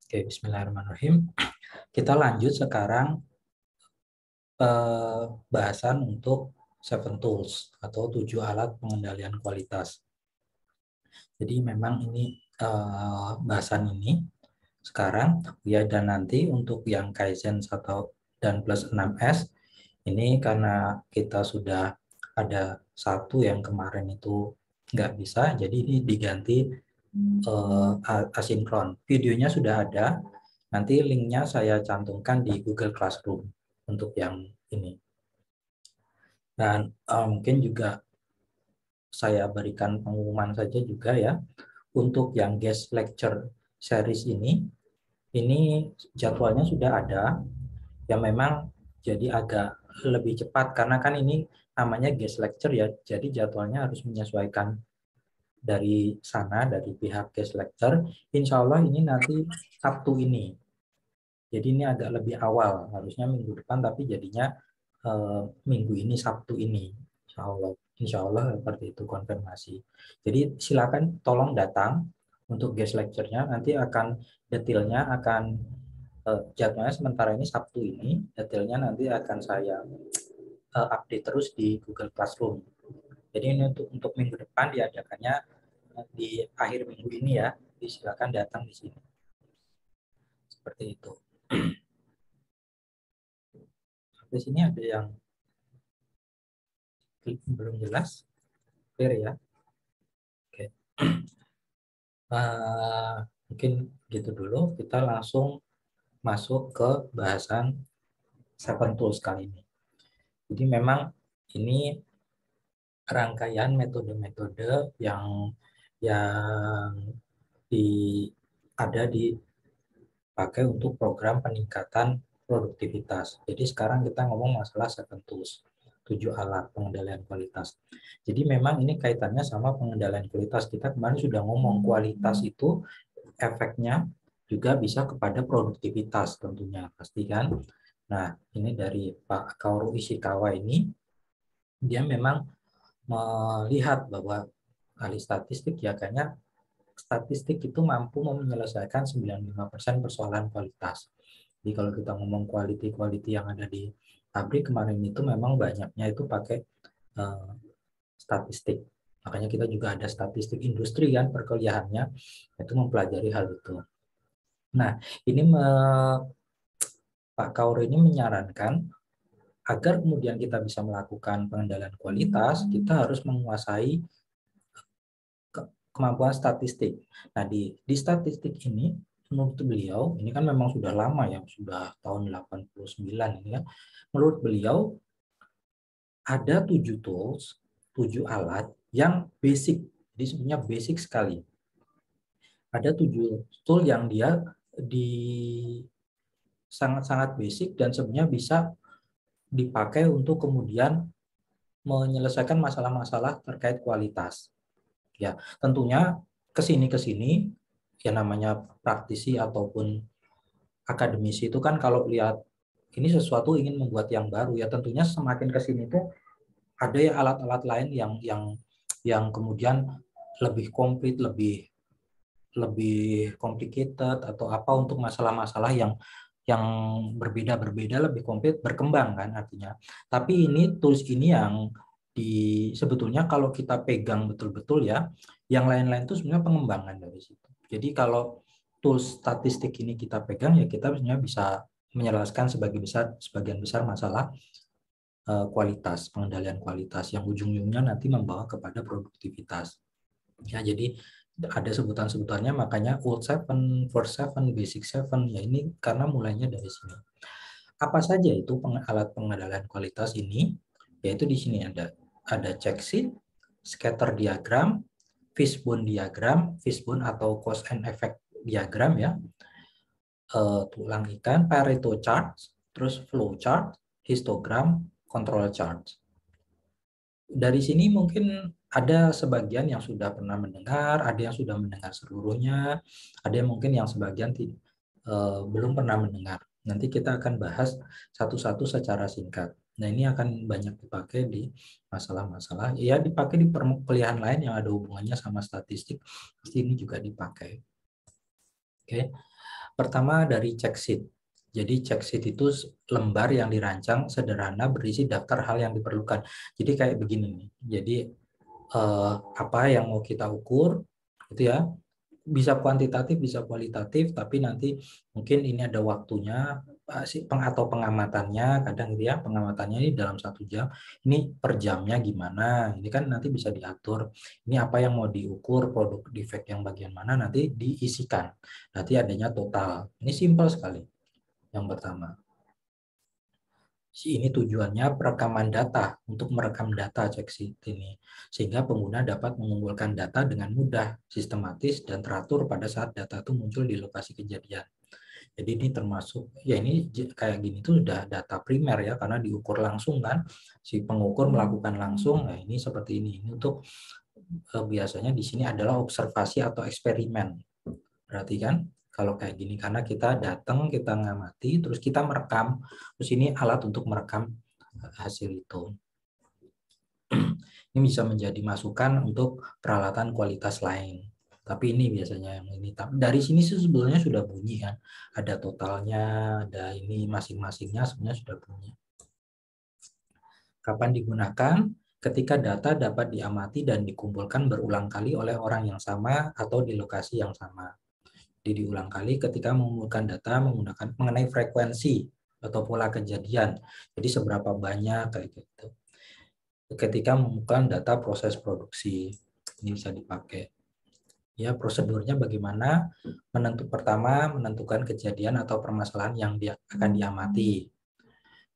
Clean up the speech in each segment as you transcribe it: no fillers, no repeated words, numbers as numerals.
Oke, bismillahirrahmanirrahim. Kita lanjut sekarang bahasan untuk 7 tools atau 7 alat pengendalian kualitas. Jadi memang ini bahasan ini sekarang ya, dan nanti untuk yang Kaizen 1 dan plus 6S ini karena kita sudah ada satu yang kemarin itu nggak bisa, jadi ini diganti asinkron. Videonya sudah ada, nanti linknya saya cantumkan di Google Classroom untuk yang ini. Dan mungkin juga saya berikan pengumuman saja juga ya, untuk yang guest lecture series ini jadwalnya sudah ada, yang memang jadi agak lebih cepat karena kan ini namanya guest lecture ya, jadi jadwalnya harus menyesuaikan dari sana, dari pihak guest lecture. Insya Allah ini nanti Sabtu ini. Jadi ini agak lebih awal, harusnya minggu depan, tapi jadinya minggu ini, Sabtu ini. Insya Allah seperti itu konfirmasi. Jadi silakan tolong datang untuk guest lecture-nya. Nanti akan detailnya akan jadwalnya sementara ini Sabtu ini, detailnya nanti akan saya update terus di Google Classroom. Jadi ini untuk minggu depan diadakannya di akhir minggu ini ya. Jadi silakan datang di sini. Seperti itu. Sampai sini ada yang belum jelas? Clear ya? Oke. Mungkin gitu dulu. Kita langsung masuk ke bahasan 7 tools kali ini. Jadi memang ini rangkaian metode-metode yang di, ada dipakai untuk program peningkatan produktivitas. Jadi sekarang kita ngomong masalah 7 tools, 7 alat pengendalian kualitas. Jadi memang ini kaitannya sama pengendalian kualitas. Kita kemarin sudah ngomong kualitas itu efeknya juga bisa kepada produktivitas tentunya, pasti kan. Nah, ini dari Pak Kaoru Ishikawa ini, dia memang melihat bahwa ahli statistik ya, kayaknya statistik itu mampu menyelesaikan 95% persoalan kualitas. Jadi kalau kita ngomong quality yang ada di pabrik kemarin itu memang banyaknya itu pakai statistik. Makanya kita juga ada statistik industri kan perkuliahannya, itu mempelajari hal itu. Nah, ini Pak Kaur ini menyarankan agar kemudian kita bisa melakukan pengendalian kualitas, kita harus menguasai kemampuan statistik. Nah, di statistik ini, menurut beliau, ini kan memang sudah lama ya, sudah tahun 89 ini kan, menurut beliau ada 7 tools, 7 alat yang basic, jadi sebenarnya basic sekali. Ada 7 tool yang dia sangat-sangat basic dan sebenarnya bisa dipakai untuk kemudian menyelesaikan masalah-masalah terkait kualitas. Ya, tentunya kesini ya, namanya praktisi ataupun akademisi itu kan kalau lihat ini sesuatu ingin membuat yang baru ya, tentunya semakin kesini itu ada ya alat-alat lain yang kemudian lebih komplit, lebih complicated atau apa untuk masalah-masalah yang berbeda-berbeda, lebih komplit, berkembang kan artinya. Tapi ini tools ini yang sebetulnya kalau kita pegang betul-betul ya, yang lain-lain itu sebenarnya pengembangan dari situ. Jadi kalau tools statistik ini kita pegang ya, kita sebenarnya bisa menjelaskan sebagian besar masalah kualitas, pengendalian kualitas yang ujung-ujungnya nanti membawa kepada produktivitas. Ya, jadi ada sebutan-sebutannya, makanya Old 7, First 7, Basic 7, ya ini karena mulainya dari sini. Apa saja itu alat pengendalian kualitas ini? Yaitu di sini ada check sheet, scatter diagram, fishbone diagram, fishbone atau cause and effect diagram ya, tulang ikan, Pareto chart, terus flow chart, histogram, control chart. Dari sini mungkin ada sebagian yang sudah pernah mendengar, ada yang sudah mendengar seluruhnya, ada yang mungkin yang sebagian belum pernah mendengar. Nanti kita akan bahas satu-satu secara singkat. Nah, ini akan banyak dipakai di masalah-masalah, ya dipakai di perkuliahan lain yang ada hubungannya sama statistik, pasti ini juga dipakai. Oke. Pertama dari check sheet. Jadi check sheet itu lembar yang dirancang sederhana berisi daftar hal yang diperlukan. Jadi kayak begini nih. Jadi apa yang mau kita ukur, gitu ya. Bisa kuantitatif, bisa kualitatif, tapi nanti mungkin ini ada waktunya atau pengamatannya, kadang dia pengamatannya ini dalam 1 jam, ini per jamnya gimana, ini kan nanti bisa diatur, ini apa yang mau diukur, produk defect yang bagian mana, nanti diisikan, nanti adanya total, ini simpel sekali, yang pertama. Ini tujuannya perekaman data, untuk merekam data check sheet ini, sehingga pengguna dapat mengumpulkan data dengan mudah, sistematis, dan teratur pada saat data itu muncul di lokasi kejadian. Jadi ini termasuk, ya ini kayak gini tuh udah data primer ya, karena diukur langsung kan, si pengukur melakukan langsung, nah ini seperti ini. Ini untuk biasanya di sini adalah observasi atau eksperimen. Berarti kan? Kalau kayak gini, karena kita datang, kita ngamati, terus kita merekam, terus ini alat untuk merekam hasil itu. Ini bisa menjadi masukan untuk peralatan kualitas lain. Tapi ini biasanya yang ini. Dari sini sebenarnya sudah bunyi kan. Ada totalnya, ada ini masing-masingnya sebenarnya sudah bunyi. Kapan digunakan? Ketika data dapat diamati dan dikumpulkan berulang kali oleh orang yang sama atau di lokasi yang sama. Diulang kali ketika mengumpulkan data menggunakan mengenai frekuensi atau pola kejadian. Jadi seberapa banyak kayak gitu. Ketika mengumpulkan data proses produksi, ini bisa dipakai. Ya, prosedurnya bagaimana? Pertama menentukan kejadian atau permasalahan yang akan diamati.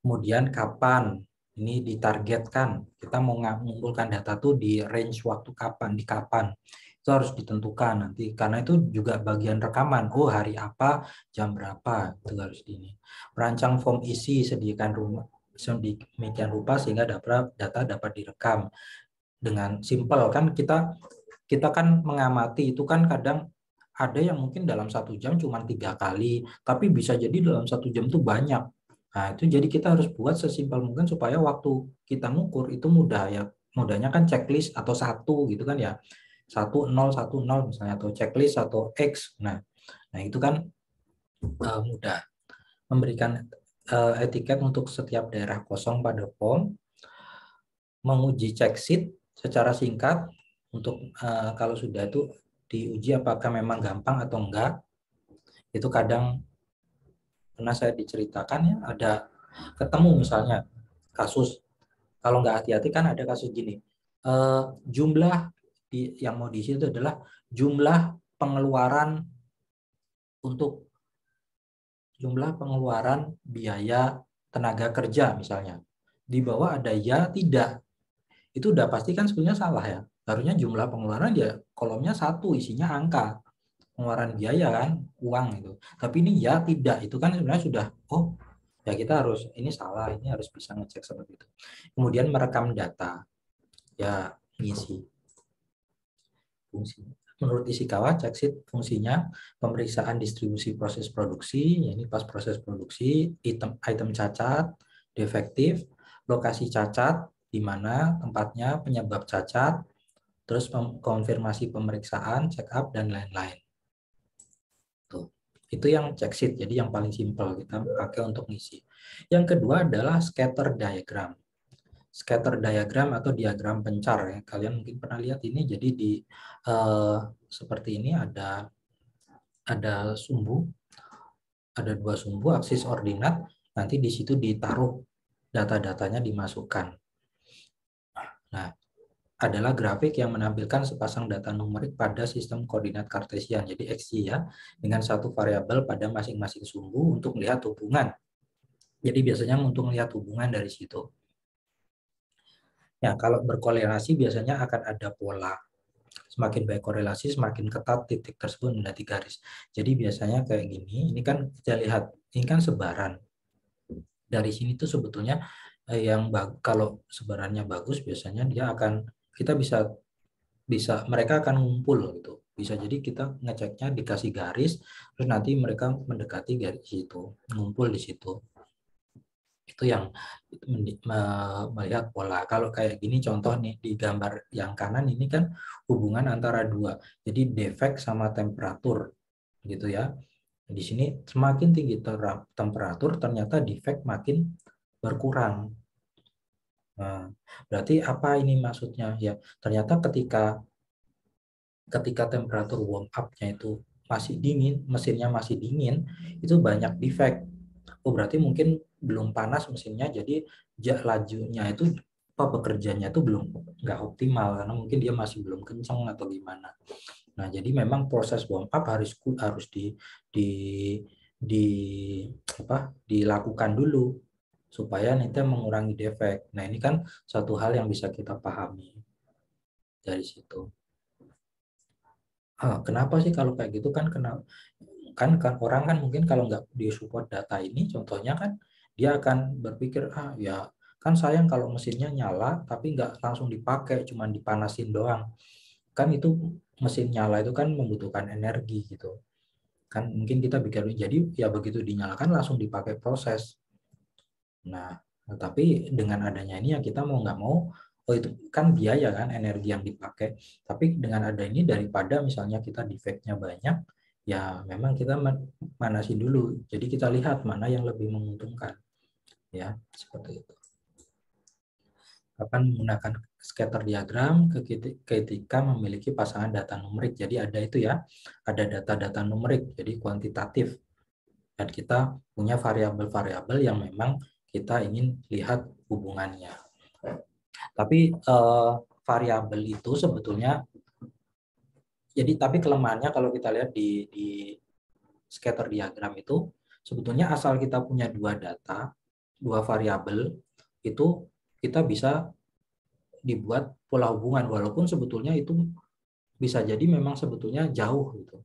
Kemudian kapan? Ini ditargetkan. Kita mau mengumpulkan data tuh di range waktu kapan, di kapan. Itu harus ditentukan nanti karena itu juga bagian rekaman. Oh, hari apa, jam berapa, itu harus ini. Merancang form isi, sediakan rumah sedemikian rupa sehingga data dapat direkam dengan simpel kan kita kan mengamati itu kan kadang ada yang mungkin dalam 1 jam cuma 3 kali, tapi bisa jadi dalam 1 jam tuh banyak. Nah, itu jadi kita harus buat sesimpel mungkin supaya waktu kita ngukur itu mudah ya. Mudahnya kan checklist atau 1 gitu kan ya. 1010 misalnya atau checklist atau X. Nah itu kan mudah. Memberikan etiket untuk setiap daerah kosong pada form, menguji check sheet secara singkat untuk kalau sudah itu diuji apakah memang gampang atau enggak. Itu kadang pernah saya diceritakan ya ada ketemu misalnya kasus, kalau nggak hati-hati kan ada kasus gini, jumlah yang mau diisi itu adalah jumlah pengeluaran untuk jumlah pengeluaran biaya tenaga kerja misalnya. Di bawah ada ya tidak. Itu udah pasti kan sebenarnya salah ya. Harusnya jumlah pengeluaran ya kolomnya 1 isinya angka. Pengeluaran biaya kan, uang itu. Tapi ini ya tidak. Itu kan sebenarnya sudah oh ya kita harus ini salah, ini harus bisa ngecek seperti itu. Kemudian merekam data. Ya ngisi fungsi. Menurut Ishikawa, check sheet fungsinya pemeriksaan distribusi proses produksi, ini pas proses produksi, item cacat, defektif, lokasi cacat, di mana tempatnya, penyebab cacat, terus konfirmasi pemeriksaan, check up, dan lain-lain. Tuh. Itu yang check sheet, jadi yang paling simpel kita pakai untuk ngisi. Yang kedua adalah scatter diagram. Scatter diagram atau diagram pencar ya. Kalian mungkin pernah lihat ini. Jadi di seperti ini ada sumbu, ada 2 sumbu aksis ordinat. Nanti di situ ditaruh data-datanya dimasukkan. Nah, adalah grafik yang menampilkan sepasang data numerik pada sistem koordinat kartesian, jadi XY ya, dengan satu variabel pada masing-masing sumbu untuk melihat hubungan. Jadi biasanya untuk melihat hubungan dari situ. Ya, kalau berkorelasi biasanya akan ada pola. Semakin baik korelasi, semakin ketat titik tersebut menjadi garis. Jadi biasanya kayak gini, ini kan kita lihat, ini kan sebaran. Dari sini tuh sebetulnya yang kalau sebarannya bagus, biasanya dia akan, kita bisa mereka akan ngumpul gitu. Bisa jadi kita ngeceknya dikasih garis, terus nanti mereka mendekati garis itu, ngumpul di situ. Itu yang melihat pola. Kalau kayak gini contoh nih di gambar yang kanan ini kan hubungan antara 2. Jadi defect sama temperatur gitu ya. Di sini semakin tinggi temperatur, ternyata defect makin berkurang. Nah, berarti apa ini maksudnya? Ya, ternyata ketika temperatur warm up-nya itu masih dingin, mesinnya masih dingin, itu banyak defect. Oh, berarti mungkin belum panas mesinnya, jadi lajunya itu apa bekerjanya itu belum nggak optimal karena mungkin dia masih belum kencang atau gimana. Nah, jadi memang proses warm up harus di di dilakukan dulu supaya nanti mengurangi defect. Nah, ini kan satu hal yang bisa kita pahami dari situ. Kenapa sih kalau kayak gitu kan kan orang kan mungkin kalau nggak di support data ini contohnya kan dia akan berpikir ya kan sayang kalau mesinnya nyala tapi nggak langsung dipakai cuma dipanasin doang kan itu mesin nyala itu kan membutuhkan energi gitu kan mungkin kita pikir jadi ya begitu dinyalakan langsung dipakai proses. Nah, tapi dengan adanya ini ya kita mau nggak mau, oh itu kan biaya kan energi yang dipakai. Tapi dengan ada ini daripada misalnya kita defect-nya banyak, ya memang kita manasin dulu. Jadi kita lihat mana yang lebih menguntungkan, ya seperti itu. Kapan menggunakan scatter diagram ketika memiliki pasangan data numerik. Jadi ada itu ya, ada data-data numerik, jadi kuantitatif. Dan kita punya variabel-variabel yang memang kita ingin lihat hubungannya. Tapi variabel itu sebetulnya, jadi tapi kelemahannya kalau kita lihat di scatter diagram itu, sebetulnya asal kita punya dua data, dua variabel, itu kita bisa dibuat pola hubungan, walaupun sebetulnya itu bisa jadi memang sebetulnya jauh gitu.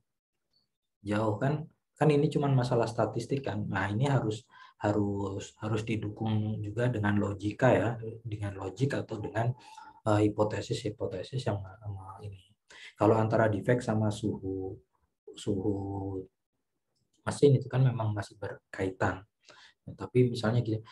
Jauh kan ini cuma masalah statistik kan. Nah, ini harus didukung juga dengan logika ya, dengan logik atau dengan hipotesis-hipotesis yang ini. Kalau antara defect sama suhu suhu mesin itu kan memang masih berkaitan. Tapi misalnya gini,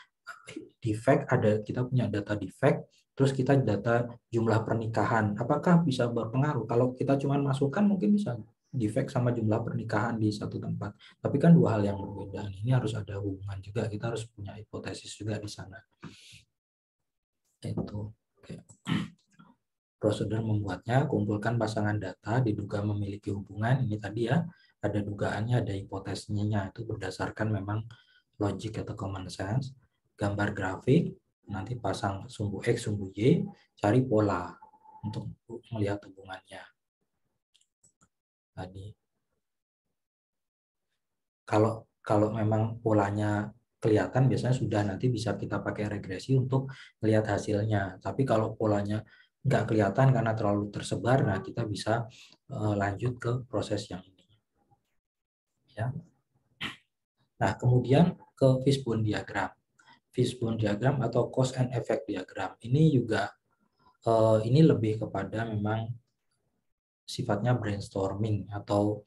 defect ada kita punya data defect, terus kita data jumlah pernikahan, apakah bisa berpengaruh? Kalau kita cuma masukkan mungkin bisa defect sama jumlah pernikahan di satu tempat. Tapi kan dua hal yang berbeda. Ini harus ada hubungan juga. Kita harus punya hipotesis juga di sana. Itu. Oke. Prosedur membuatnya, kumpulkan pasangan data, diduga memiliki hubungan. Ini tadi ya, ada dugaannya, ada hipotesisnya. Itu berdasarkan memang logik atau common sense. Gambar grafik, nanti pasang sumbu X, sumbu Y, cari pola untuk melihat hubungannya. Tadi. Kalau memang polanya kelihatan, biasanya sudah nanti bisa kita pakai regresi untuk melihat hasilnya. Tapi kalau polanya nggak kelihatan karena terlalu tersebar, nah kita bisa lanjut ke proses yang ini. Ya. Nah, kemudian ke fishbone diagram. Fishbone diagram atau cause and effect diagram. Ini juga ini lebih kepada memang sifatnya brainstorming atau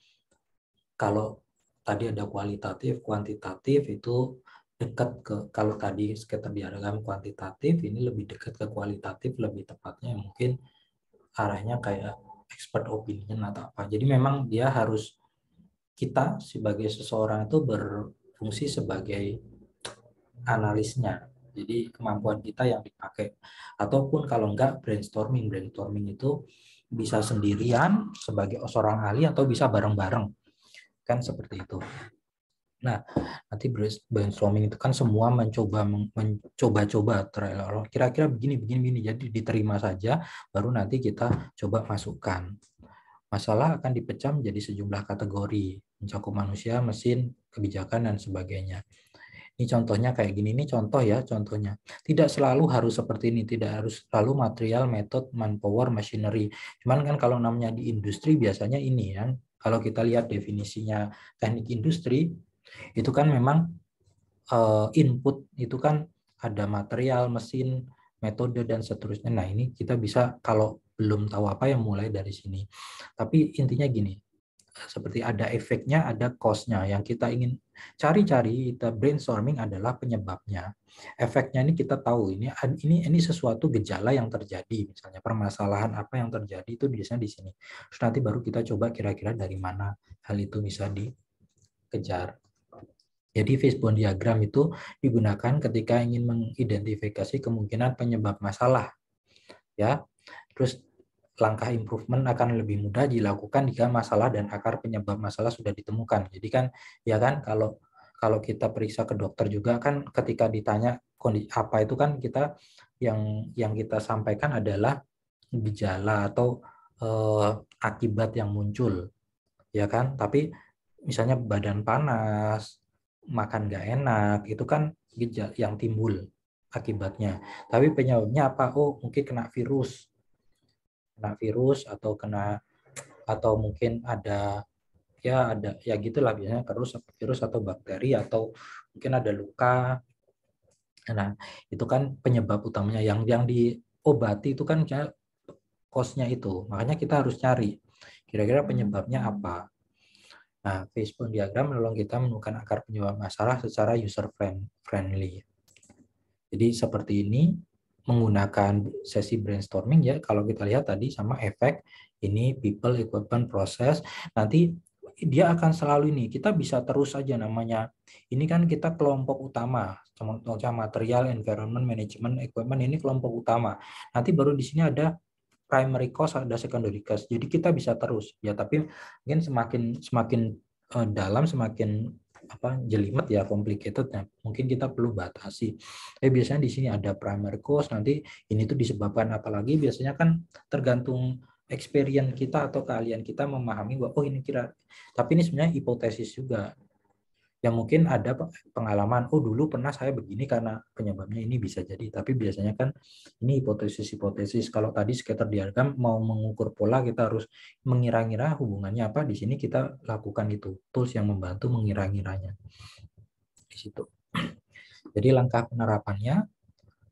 kalau tadi ada kualitatif, kuantitatif itu dekat ke kalau tadi scatter diagram kuantitatif ini lebih dekat ke kualitatif lebih tepatnya mungkin arahnya kayak expert opinion atau apa. Jadi memang dia harus kita sebagai seseorang itu berfungsi sebagai analisnya. Jadi kemampuan kita yang dipakai. Ataupun kalau enggak brainstorming. Brainstorming itu bisa sendirian sebagai seorang ahli atau bisa bareng-bareng. Kan seperti itu. Nah, nanti brainstorming itu kan semua mencoba-coba kira-kira begini. Jadi diterima saja, baru nanti kita coba masukkan. Masalah akan dipecah menjadi sejumlah kategori, mencakup manusia, mesin, kebijakan, dan sebagainya. Ini contohnya kayak gini, ini contoh ya, contohnya. Tidak selalu harus seperti ini, tidak harus selalu material, method, manpower, machinery. Cuman kan kalau namanya di industri biasanya ini ya, kalau kita lihat definisinya teknik industri, itu kan memang input itu kan ada material, mesin, metode, dan seterusnya. Nah ini kita bisa kalau belum tahu apa yang mulai dari sini. Tapi intinya gini, seperti ada efeknya, ada cost-nya. Yang kita ingin cari-cari, kita brainstorming adalah penyebabnya. Efeknya ini kita tahu ini sesuatu gejala yang terjadi, misalnya permasalahan apa yang terjadi itu biasanya di sini. Terus nanti baru kita coba kira-kira dari mana hal itu bisa kejar. Jadi fishbone diagram itu digunakan ketika ingin mengidentifikasi kemungkinan penyebab masalah, ya. Terus langkah improvement akan lebih mudah dilakukan jika masalah dan akar penyebab masalah sudah ditemukan. Jadi kan, ya kan, kalau kita periksa ke dokter juga kan, ketika ditanya kondisi apa itu kan, kita yang kita sampaikan adalah gejala atau akibat yang muncul, ya kan. Tapi misalnya badan panas, makan nggak enak, itu kan gejala yang timbul akibatnya. Tapi penyebabnya apa? Oh, mungkin kena virus atau mungkin ada ya gitulah, biasanya virus atau bakteri, atau mungkin ada luka. Nah, itu kan penyebab utamanya yang diobati itu kan cost-nya itu. Makanya kita harus cari kira-kira penyebabnya apa. Nah, fishbone diagram menolong kita menemukan akar penyebab masalah secara user friendly. Jadi seperti ini menggunakan sesi brainstorming, ya. Kalau kita lihat tadi sama efek ini people, equipment, proses, nanti dia akan selalu ini, kita bisa terus aja namanya. Ini kan kita kelompok utama, contohnya material, environment, management, equipment, ini kelompok utama. Nanti baru di sini ada primary cost, ada secondary cost. Jadi kita bisa terus, ya. Tapi mungkin semakin dalam, semakin jelimet, ya, complicated, ya, mungkin kita perlu batasi. Biasanya di sini ada primary cost, nanti ini tuh disebabkan apalagi, biasanya kan tergantung experience kita atau keahlian kita memahami bahwa ini kira, tapi ini sebenarnya hipotesis juga. Yang mungkin ada pengalaman, dulu pernah saya begini karena penyebabnya ini, bisa jadi. Tapi biasanya kan ini hipotesis. Kalau tadi scatter diagram mau mengukur pola, kita harus mengira-ngira hubungannya apa. Di sini kita lakukan itu, tools yang membantu mengira-ngiranya di situ. Jadi langkah penerapannya,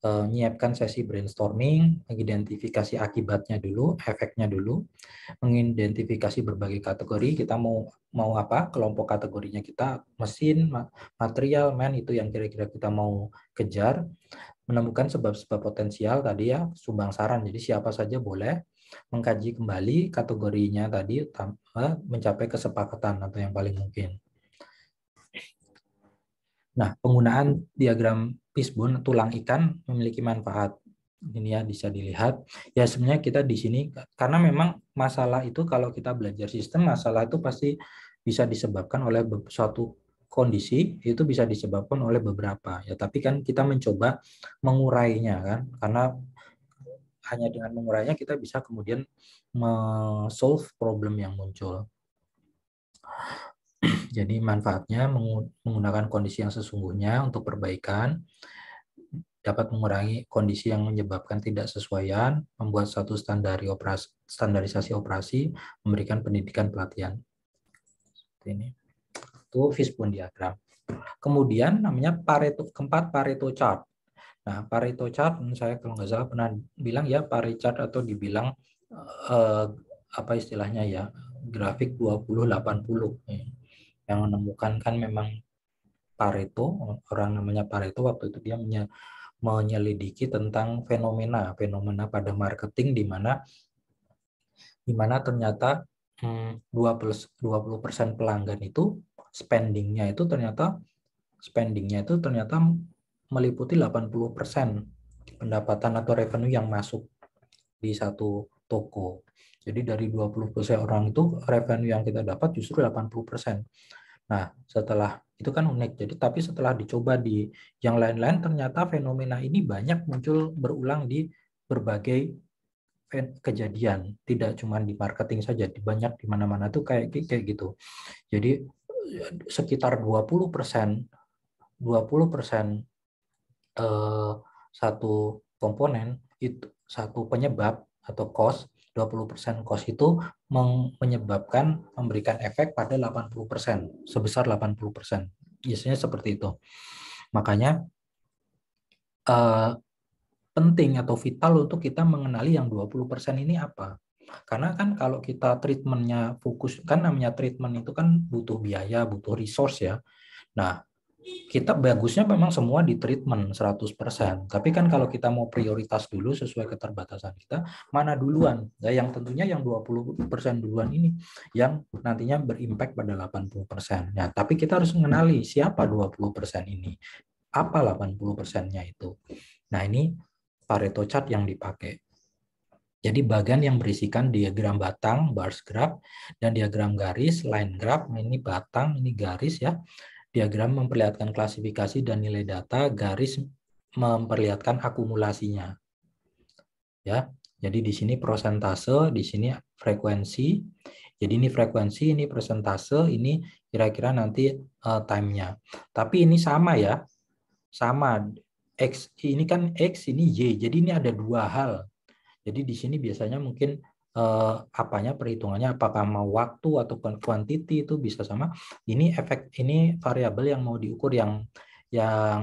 menyiapkan sesi brainstorming, mengidentifikasi akibatnya dulu, efeknya dulu, mengidentifikasi berbagai kategori, kita mau apa, kelompok kategorinya kita, mesin, material, man, itu yang kira-kira kita mau kejar, menemukan sebab-sebab potensial tadi, ya, sumbang saran, jadi siapa saja boleh, mengkaji kembali kategorinya tadi, mencapai kesepakatan atau yang paling mungkin. Nah, penggunaan diagram fishbone tulang ikan memiliki manfaat. Ini, ya, bisa dilihat. Ya, sebenarnya kita di sini karena memang masalah itu, kalau kita belajar sistem, masalah itu pasti bisa disebabkan oleh suatu kondisi, itu bisa disebabkan oleh beberapa, ya. Tapi kan kita mencoba mengurainya, kan, karena hanya dengan mengurainya kita bisa kemudian solve problem yang muncul. Jadi manfaatnya menggunakan kondisi yang sesungguhnya untuk perbaikan, dapat mengurangi kondisi yang menyebabkan tidak sesuaian, membuat satu standarisasi operasi, memberikan pendidikan pelatihan. Seperti ini. Itu fishbone diagram. Kemudian namanya keempat Pareto chart. Nah, Pareto chart, saya kalau nggak salah pernah bilang, ya, Pareto chart atau dibilang apa istilahnya, ya, grafik 20-80. Yang menemukan kan memang Pareto, orang namanya Pareto, waktu itu dia menyelidiki tentang fenomena pada marketing, di mana ternyata 20% pelanggan itu spendingnya itu ternyata meliputi 80% pendapatan atau revenue yang masuk di satu toko. Jadi dari 20% orang itu, revenue yang kita dapat justru 80%. Nah, setelah itu kan unik. Jadi tapi setelah dicoba di yang lain-lain, ternyata fenomena ini banyak muncul berulang di berbagai kejadian, tidak cuma di marketing saja, banyak di mana-mana tuh kayak gitu. Jadi sekitar 20% satu komponen itu, satu penyebab atau cost, 20% cost itu memberikan efek pada 80%, sebesar 80%. Biasanya seperti itu. Makanya penting atau vital untuk kita mengenali yang 20% ini apa. Karena kan kalau kita treatmentnya fokus, kan namanya treatment itu kan butuh biaya, butuh resource, ya. Nah, kita bagusnya memang semua di treatment 100%. Tapi kan kalau kita mau prioritas dulu sesuai keterbatasan kita, mana duluan? Nah, yang tentunya yang 20% duluan ini yang nantinya berimpact pada 80%. Ya, tapi kita harus mengenali siapa 20% ini. Apa 80%-nya itu? Nah, ini Pareto chart yang dipakai. Jadi bagian yang berisikan diagram batang, bars graph, dan diagram garis, line graph. Ini batang, ini garis ya. Diagram memperlihatkan klasifikasi dan nilai data, garis memperlihatkan akumulasinya. Ya. Jadi di sini prosentase, di sini frekuensi. Jadi ini frekuensi, ini persentase, ini kira-kira nanti time-nya. Tapi ini sama ya. Sama. X ini kan X, ini Y. Jadi ini ada dua hal. Jadi di sini biasanya mungkin apanya perhitungannya apakah mau waktu atau quantity itu bisa sama. Ini efek ini variabel yang mau diukur yang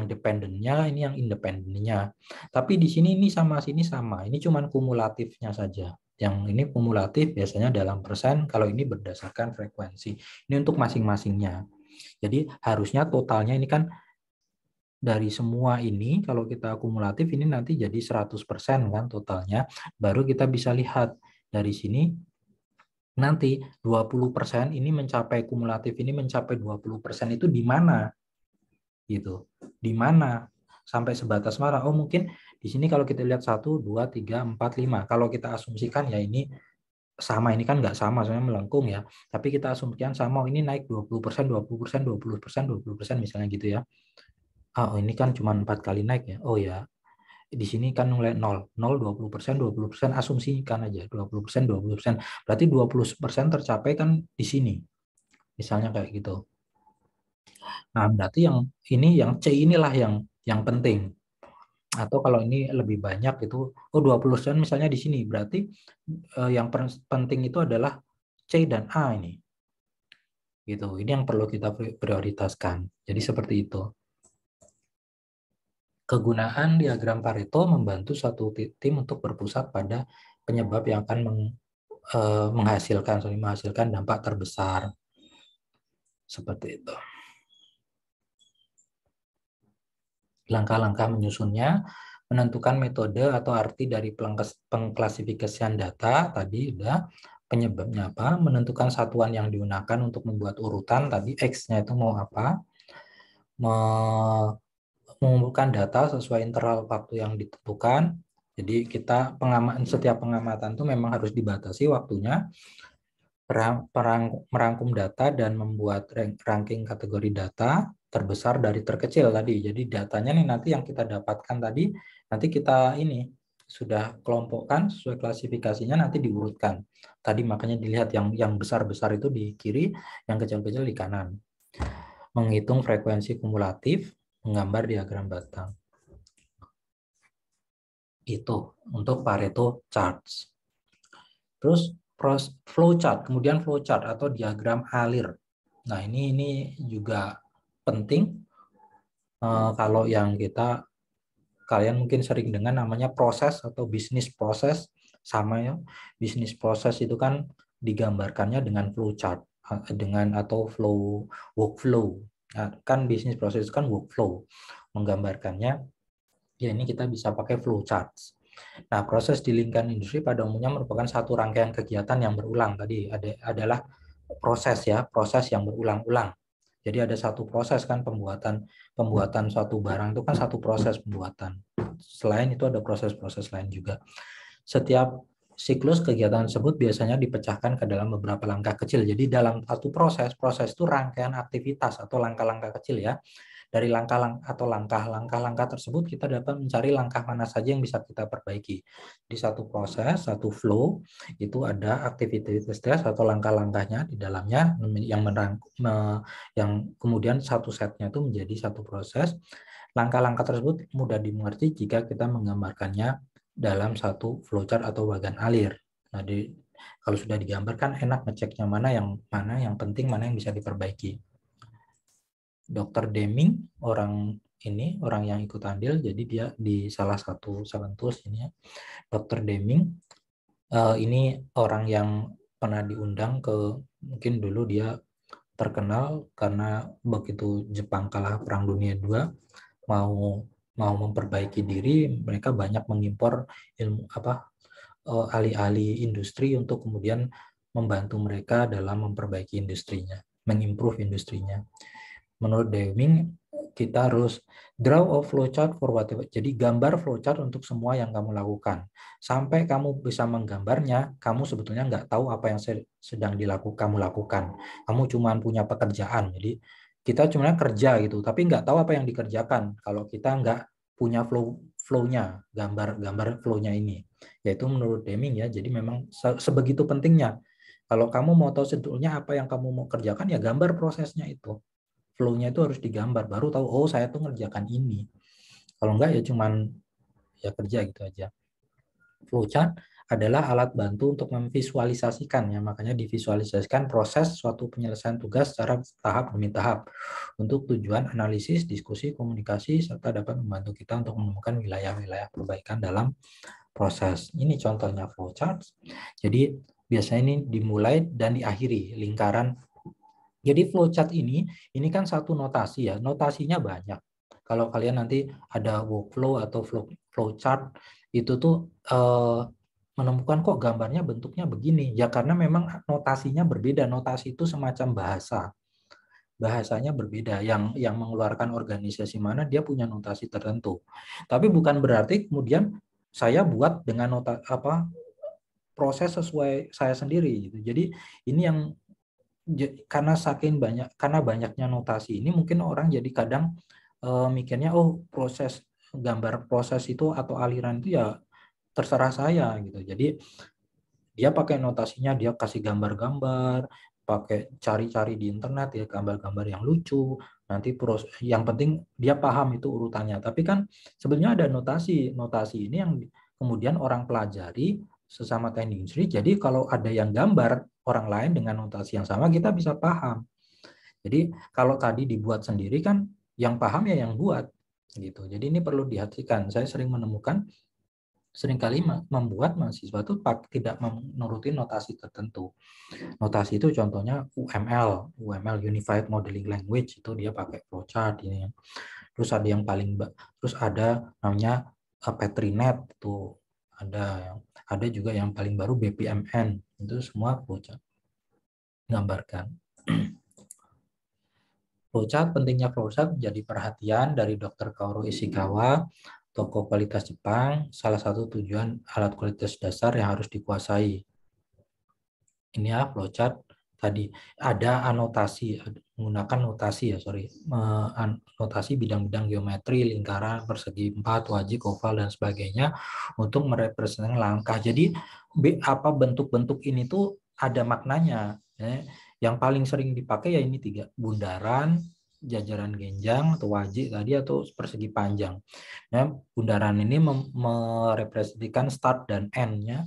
dependennya, ini yang independennya. Tapi di sini ini sama sini sama. Ini cuman kumulatifnya saja. Yang ini kumulatif biasanya dalam persen, kalau ini berdasarkan frekuensi. Ini untuk masing-masingnya. Jadi harusnya totalnya ini kan dari semua ini, kalau kita akumulatif ini nanti jadi 100% kan totalnya, baru kita bisa lihat dari sini nanti 20% ini mencapai kumulatif ini mencapai 20% itu di mana? Gitu. Di mana? Sampai sebatas mana? Oh, mungkin di sini kalau kita lihat 1, 2, 3, 4, 5. Kalau kita asumsikan ya ini sama, ini kan nggak sama, soalnya melengkung ya. Tapi kita asumsikan sama, ini naik 20%, 20%, 20%, 20% misalnya gitu ya. Oh, ini kan cuma 4 kali naik ya. Oh ya, di sini kan mulai 0, 0, 20%, asumsikan aja, 20%, 20%. Berarti 20% tercapai kan di sini. Misalnya kayak gitu. Nah, berarti yang ini, yang C inilah yang penting. Atau kalau ini lebih banyak itu, oh 20% misalnya di sini. Berarti yang penting itu adalah C dan A ini. Gitu. Ini yang perlu kita prioritaskan. Jadi seperti itu. Kegunaan diagram Pareto membantu suatu tim untuk berpusat pada penyebab yang akan menghasilkan dampak terbesar. Seperti itu. Langkah-langkah menyusunnya, menentukan metode atau arti dari pengklasifikasian data, tadi udah penyebabnya apa, menentukan satuan yang digunakan untuk membuat urutan, tadi X-nya itu mau apa, mengumpulkan data sesuai interval waktu yang ditentukan. Jadi kita setiap pengamatan itu memang harus dibatasi waktunya, merangkum data dan membuat ranking kategori data terbesar dari terkecil tadi. Jadi datanya nih nanti yang kita dapatkan tadi, nanti kita ini sudah kelompokkan sesuai klasifikasinya, nanti diurutkan. Tadi makanya dilihat yang besar-besar itu di kiri, yang kecil-kecil di kanan. Menghitung frekuensi kumulatif, menggambar diagram batang. Itu untuk Pareto charts. Terus flow chart, kemudian flow chart atau diagram alir. Nah, ini juga penting kalau yang kalian mungkin sering dengar namanya proses atau bisnis proses, sama ya. Bisnis proses itu kan digambarkannya dengan flow chart atau workflow. Nah, kan bisnis proses itu kan workflow. Menggambarkannya ya ini kita bisa pakai flow charts. Nah, proses di lingkungan industri pada umumnya merupakan satu rangkaian kegiatan yang berulang. Tadi adalah proses yang berulang-ulang. Jadi ada satu proses kan pembuatan suatu barang itu kan satu proses pembuatan. Selain itu ada proses-proses lain juga. Setiap siklus kegiatan tersebut biasanya dipecahkan ke dalam beberapa langkah kecil. Jadi dalam satu proses itu rangkaian aktivitas atau langkah-langkah kecil ya. Dari langkah-langkah tersebut kita dapat mencari langkah mana saja yang bisa kita perbaiki. Di satu proses, satu flow, itu ada aktivitas atau langkah-langkahnya di dalamnya yang kemudian satu setnya itu menjadi satu proses. Langkah-langkah tersebut mudah dimengerti jika kita menggambarkannya dalam satu flowchart atau bagan alir. Nah, kalau sudah digambarkan enak ngeceknya mana yang penting, mana yang bisa diperbaiki. Dr. Deming orang yang ikut andil, jadi dia di salah satu tools ini ya. Dr. Deming ini orang yang pernah diundang ke, mungkin dulu dia terkenal karena begitu Jepang kalah Perang Dunia II, mau mau memperbaiki diri, mereka banyak mengimpor ilmu ahli-ahli industri untuk kemudian membantu mereka dalam memperbaiki industrinya, mengimprove industrinya. Menurut Deming, kita harus draw a flowchart for whatever. Jadi gambar flowchart untuk semua yang kamu lakukan. Sampai kamu bisa menggambarnya, kamu sebetulnya nggak tahu apa yang sedang kamu lakukan. Kamu cuma punya pekerjaan. Jadi kita cuma kerja gitu, tapi nggak tahu apa yang dikerjakan kalau kita nggak punya flow-nya, gambar flow-nya ini. Yaitu menurut Deming ya, jadi memang sebegitu pentingnya. Kalau kamu mau tahu sebetulnya apa yang kamu mau kerjakan, ya gambar prosesnya itu. Flow-nya itu harus digambar, baru tahu, oh saya tuh ngerjakan ini. Kalau enggak ya cuman ya kerja gitu aja. Flowchart adalah alat bantu untuk memvisualisasikan, ya makanya divisualisasikan proses suatu penyelesaian tugas secara tahap demi tahap untuk tujuan analisis, diskusi, komunikasi, serta dapat membantu kita untuk menemukan wilayah-wilayah perbaikan dalam proses. Ini contohnya flowchart. Jadi biasanya ini dimulai dan diakhiri lingkaran. Jadi flowchart ini kan satu notasi ya, notasinya banyak. Kalau kalian nanti ada workflow atau flowchart itu tuh menemukan kok gambarnya bentuknya begini. Ya karena memang notasinya berbeda. Notasi itu semacam bahasa. Bahasanya berbeda. Yang mengeluarkan organisasi mana dia punya notasi tertentu. Tapi bukan berarti kemudian saya buat dengan proses sesuai saya sendiri gitu. Jadi ini yang karena banyaknya notasi ini mungkin orang jadi kadang mikirnya oh gambar proses itu atau aliran itu ya terserah saya gitu. Jadi dia pakai notasinya, dia kasih gambar-gambar, pakai cari-cari di internet ya gambar-gambar yang lucu. Nanti yang penting dia paham itu urutannya. Tapi kan sebenarnya ada notasi ini yang kemudian orang pelajari sesama teknik industri. Jadi kalau ada yang gambar orang lain dengan notasi yang sama, kita bisa paham. Jadi kalau tadi dibuat sendiri kan yang paham ya yang buat gitu. Jadi ini perlu diperhatikan. Saya seringkali membuat mahasiswa itu tidak menuruti notasi tertentu. Notasi itu contohnya UML Unified Modeling Language, itu dia pakai flowchart ini. Terus ada yang terus ada namanya Petrinet itu ada juga yang paling baru BPMN, itu semua flowchart gambarkan. Flowchart, pentingnya flowchart menjadi perhatian dari Dr. Kaoru Ishikawa, tokoh kualitas Jepang. Salah satu tujuan alat kualitas dasar yang harus dikuasai. Ini ya flowchart tadi. Ada anotasi, menggunakan notasi bidang-bidang geometri, lingkaran, persegi 4, wajik, oval, dan sebagainya untuk merepresentasikan langkah. Jadi bentuk-bentuk ini tuh ada maknanya. Yang paling sering dipakai ya ini 3, bundaran, jajaran genjang atau wajik tadi atau persegi panjang. Nah, bundaran ini merepresentasikan start dan end-nya.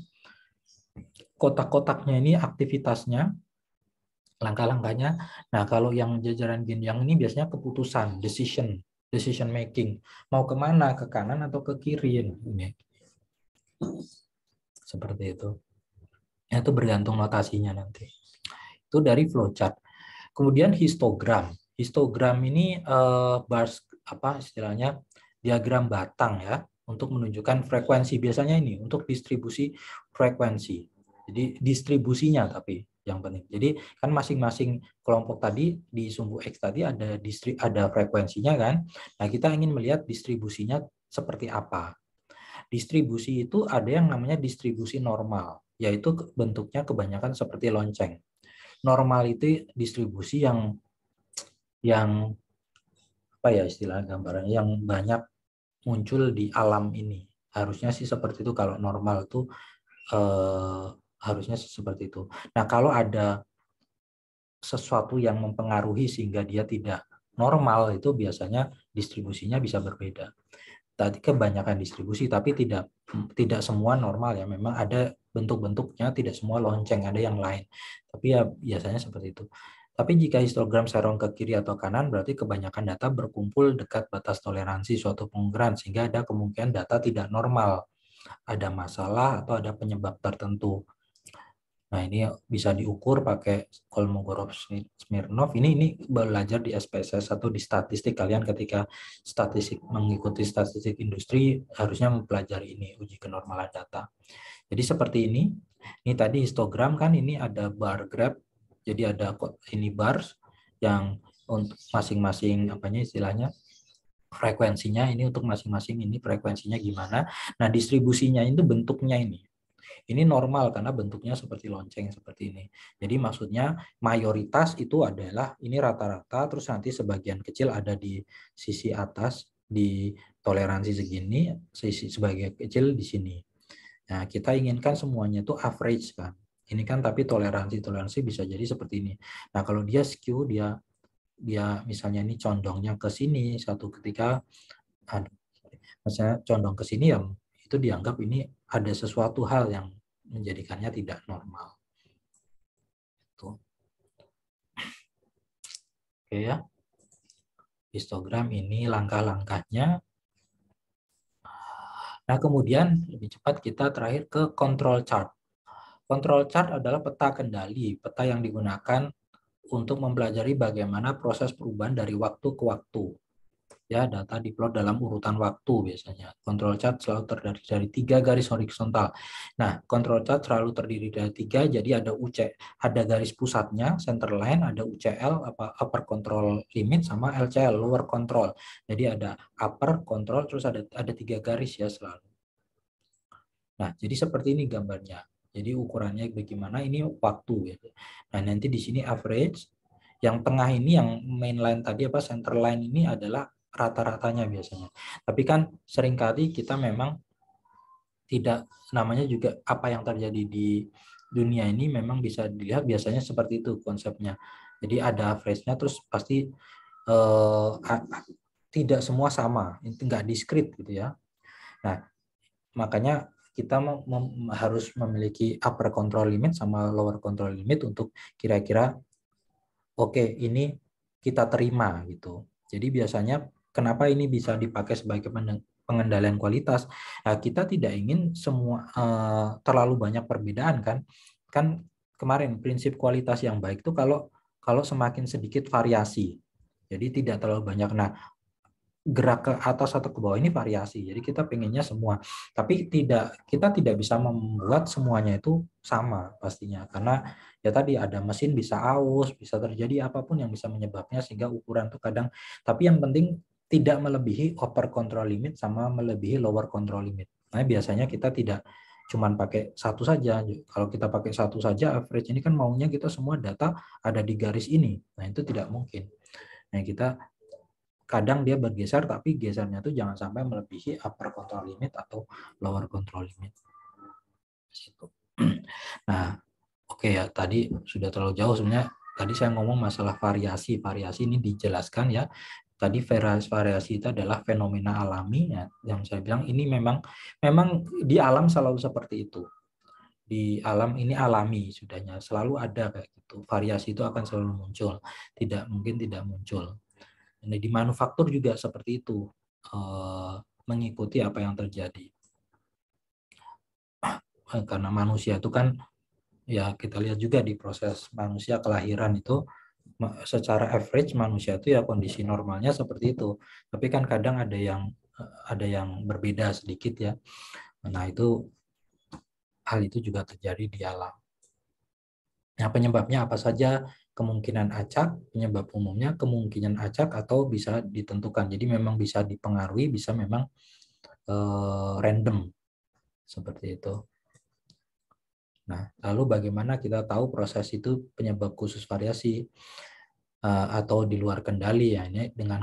Kotak-kotaknya ini aktivitasnya, langkah-langkahnya. Nah, kalau yang jajaran genjang ini biasanya keputusan, decision making. Mau kemana, ke kanan atau ke kiri ini. Seperti itu. Itu bergantung notasinya nanti. Itu dari flowchart. Kemudian histogram. Histogram ini istilahnya diagram batang ya untuk menunjukkan frekuensi. Biasanya ini untuk distribusi frekuensi. Jadi distribusinya tapi yang penting. Jadi kan masing-masing kelompok tadi di sumbu X tadi ada frekuensinya kan. Nah, kita ingin melihat distribusinya seperti apa. Distribusi itu ada yang namanya distribusi normal, yaitu bentuknya kebanyakan seperti lonceng. Normal itu distribusi yang apa ya istilah gambarannya, yang banyak muncul di alam ini. Harusnya sih seperti itu kalau normal itu harusnya seperti itu. Nah, kalau ada sesuatu yang mempengaruhi sehingga dia tidak normal, itu biasanya distribusinya bisa berbeda. Tadi kebanyakan distribusi, tapi tidak semua normal ya. Memang ada bentuk-bentuknya, tidak semua lonceng, ada yang lain. Tapi ya biasanya seperti itu. Tapi jika histogram serong ke kiri atau kanan, berarti kebanyakan data berkumpul dekat batas toleransi suatu pengukuran, sehingga ada kemungkinan data tidak normal. Ada masalah atau ada penyebab tertentu. Nah, ini bisa diukur pakai Kolmogorov-Smirnov. Ini belajar di SPSS atau di statistik. Kalian ketika statistik mengikuti statistik industri harusnya mempelajari ini, uji kenormalan data. Jadi seperti ini. Ini tadi histogram kan, ini ada bar graph. Jadi ada ini bars yang untuk masing-masing apanya istilahnya frekuensinya, ini untuk masing-masing ini frekuensinya gimana. Nah, distribusinya itu bentuknya ini. Ini normal karena bentuknya seperti lonceng seperti ini. Jadi maksudnya mayoritas itu adalah ini rata-rata, terus nanti sebagian kecil ada di sisi atas di toleransi segini, sisi sebagian kecil di sini. Nah, kita inginkan semuanya itu average kan. Ini kan tapi toleransi bisa jadi seperti ini. Nah, kalau dia skew, dia misalnya ini condongnya ke sini, satu ketika misalnya condong ke sini, ya itu dianggap ini ada sesuatu hal yang menjadikannya tidak normal. Tuh. Oke ya. Histogram ini langkah-langkahnya. Nah, kemudian lebih cepat kita terakhir ke control chart. Control chart adalah peta kendali, peta yang digunakan untuk mempelajari bagaimana proses perubahan dari waktu ke waktu. Ya, data diplot dalam urutan waktu biasanya. Control chart selalu terdiri dari 3 garis horizontal. Nah, control chart selalu terdiri dari 3, jadi ada ada garis pusatnya, center line, ada UCL, upper control limit, sama LCL, lower control. Jadi ada upper control, terus ada 3 garis ya selalu. Nah, jadi seperti ini gambarnya. Jadi ukurannya bagaimana, ini waktu gitu. Nah, nanti di sini average. Yang tengah ini yang main line tadi apa center line ini adalah rata-ratanya biasanya. Tapi kan seringkali kita memang tidak, namanya juga apa yang terjadi di dunia ini memang bisa dilihat biasanya seperti itu konsepnya. Jadi ada average-nya, terus pasti tidak semua sama, itu nggak diskrit gitu ya. Nah, makanya kita harus memiliki upper control limit sama lower control limit untuk kira-kira oke, ini kita terima gitu. Jadi biasanya kenapa ini bisa dipakai sebagai pengendalian kualitas? Nah, kita tidak ingin semua terlalu banyak perbedaan kan? Kan kemarin prinsip kualitas yang baik itu kalau semakin sedikit variasi. Jadi tidak terlalu banyak. Nah, gerak ke atas atau ke bawah ini variasi. Jadi kita pengennya semua. Tapi kita tidak bisa membuat semuanya itu sama pastinya. Karena ya tadi ada mesin bisa aus, bisa terjadi apapun yang bisa menyebabnya sehingga ukuran itu kadang. Tapi yang penting tidak melebihi upper control limit sama melebihi lower control limit. Nah, biasanya kita tidak cuman pakai satu saja. Kalau kita pakai satu saja, average ini kan maunya kita semua data ada di garis ini. Nah, itu tidak mungkin. Nah, kita kadang dia bergeser, tapi gesernya itu jangan sampai melebihi upper control limit atau lower control limit. Nah, oke ya, tadi sudah terlalu jauh sebenarnya. Tadi saya ngomong masalah variasi. Variasi ini dijelaskan ya. Tadi variasi itu adalah fenomena alami ya, yang saya bilang ini memang di alam selalu seperti itu. Di alam ini alami sudahnya, selalu ada kayak gitu. Variasi itu akan selalu muncul. Tidak mungkin tidak muncul. Nah, di manufaktur juga seperti itu, mengikuti apa yang terjadi. Karena manusia itu kan, ya kita lihat juga di proses manusia kelahiran itu, secara average manusia itu ya kondisi normalnya seperti itu. Tapi kan kadang ada yang berbeda sedikit ya. Nah, hal itu juga terjadi di alam. Nah, penyebabnya apa saja? Kemungkinan acak, penyebab umumnya kemungkinan acak atau bisa ditentukan. Jadi memang bisa dipengaruhi, bisa memang random seperti itu. Nah, lalu bagaimana kita tahu proses itu penyebab khusus variasi atau di luar kendali ya, ini dengan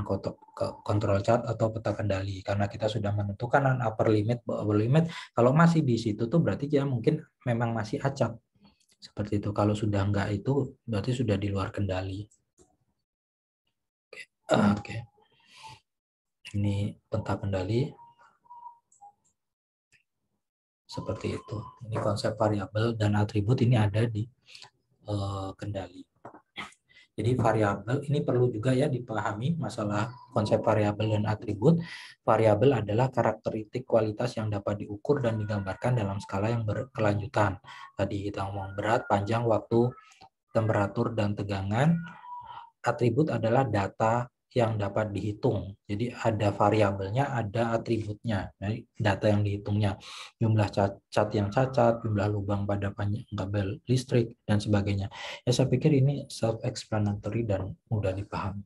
control chart atau peta kendali. Karena kita sudah menentukan upper limit, lower limit. Kalau masih di situ tuh berarti ya mungkin memang masih acak. Seperti itu. Kalau sudah enggak itu berarti sudah di luar kendali. Oke. Ini peta kendali. Seperti itu. Ini konsep variabel dan atribut ini ada di kendali. Jadi variabel ini perlu juga ya dipahami masalah konsep variabel dan atribut. Variabel adalah karakteristik kualitas yang dapat diukur dan digambarkan dalam skala yang berkelanjutan. Tadi kita ngomong berat, panjang, waktu, temperatur, dan tegangan. Atribut adalah data yang dapat dihitung. Jadi ada variabelnya, ada atributnya. Jadi data yang dihitungnya. Jumlah cat yang cacat, jumlah lubang pada panjang kabel listrik, dan sebagainya. Ya, saya pikir ini self-explanatory dan mudah dipahami.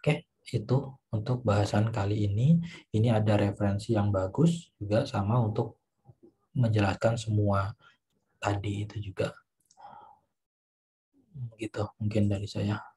Oke, itu untuk bahasan kali ini. Ini ada referensi yang bagus juga sama untuk menjelaskan semua tadi itu juga. Gitu mungkin dari saya.